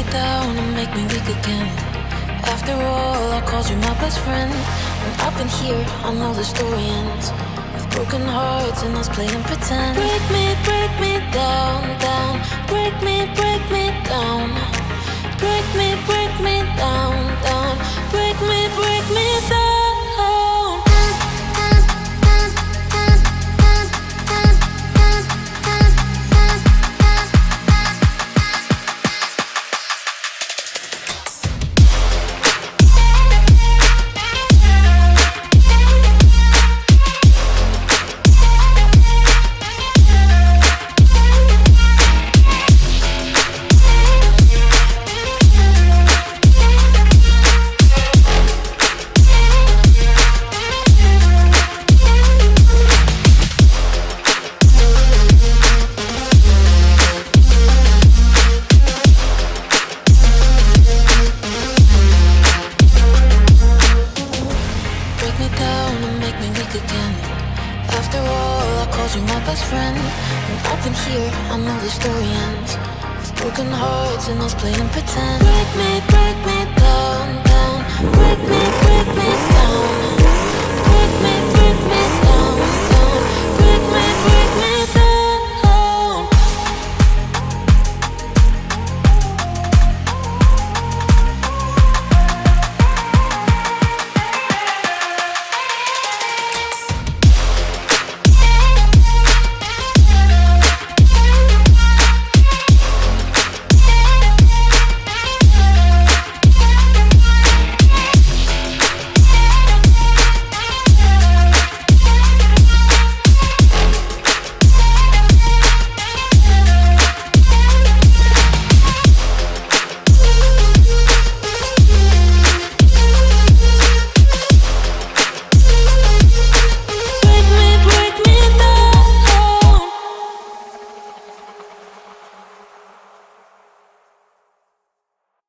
me down and make me weak again. After all, I called you my best friend. And I've been here, I know the story ends with broken hearts and us playing pretend. Break me down, down. Break me down. Break me down, down. Break me down. Broken hearts and us playing pretend. Break me down, down. Break me